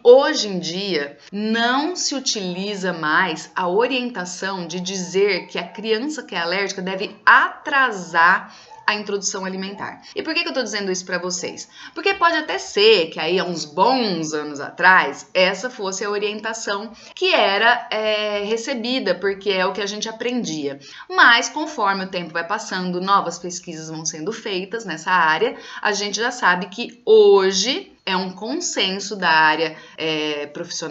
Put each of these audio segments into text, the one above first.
Hoje em dia, não se utiliza mais a orientação de dizer que a criança que é alérgica deve atrasar a introdução alimentar. E por que eu estou dizendo isso para vocês? Porque pode até ser que aí há uns bons anos atrás essa fosse a orientação que era recebida, porque é o que a gente aprendia. Mas conforme o tempo vai passando, novas pesquisas vão sendo feitas nessa área, a gente já sabe que hoje é um consenso da área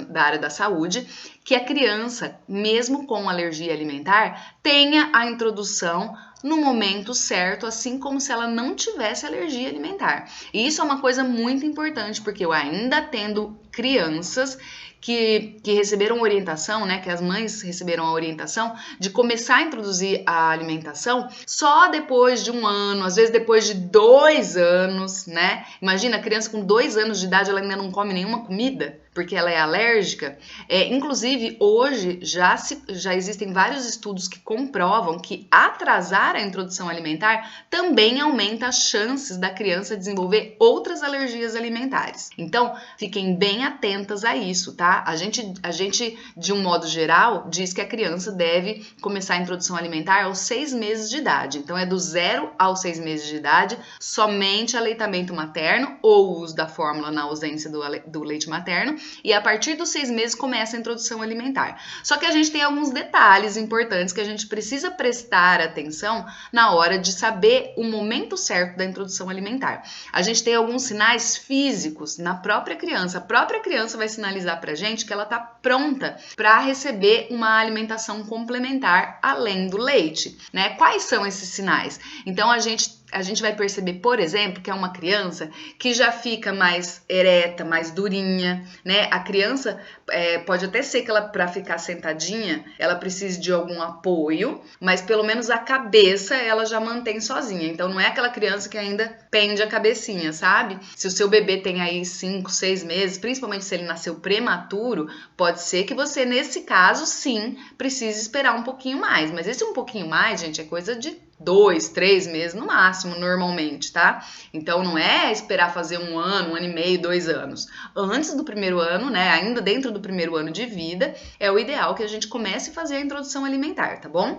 da área da saúde que a criança, mesmo com alergia alimentar, tenha a introdução no momento certo, assim como se ela não tivesse alergia alimentar. E isso é uma coisa muito importante, porque eu ainda tendo crianças que receberam orientação, né, que as mães receberam a orientação de começar a introduzir a alimentação só depois de 1 ano, às vezes depois de 2 anos, né? Imagina, a criança com 2 anos de idade, ela ainda não come nenhuma comida, porque ela é alérgica. Inclusive, hoje já existem vários estudos que comprovam que atrasar a introdução alimentar também aumenta as chances da criança desenvolver outras alergias alimentares. Então, fiquem bem atentas a isso, tá? A gente, de um modo geral, diz que a criança deve começar a introdução alimentar aos 6 meses de idade. Então, é do 0 aos 6 meses de idade, somente aleitamento materno ou o uso da fórmula na ausência do leite materno. E a partir dos 6 meses começa a introdução alimentar. Só que a gente tem alguns detalhes importantes que a gente precisa prestar atenção na hora de saber o momento certo da introdução alimentar. A gente tem alguns sinais físicos na própria criança. A própria criança vai sinalizar pra gente que ela tá pronta para receber uma alimentação complementar além do leite, né? Quais são esses sinais? Então a gente vai perceber, por exemplo, que é uma criança que já fica mais ereta, mais durinha, né? A criança pode até ser que ela, para ficar sentadinha, ela precise de algum apoio, mas pelo menos a cabeça ela já mantém sozinha. Então não é aquela criança que ainda pende a cabecinha, sabe? Se o seu bebê tem aí 5, 6 meses, principalmente se ele nasceu prematuro, pode ser que você, nesse caso, sim, precise esperar um pouquinho mais. Mas esse um pouquinho mais, gente, é coisa de 2, 3 meses no máximo, normalmente, tá? Então, não é esperar fazer 1 ano, 1 ano e meio, 2 anos. Antes do primeiro ano, né, ainda dentro do primeiro ano de vida, é o ideal que a gente comece a fazer a introdução alimentar, tá bom?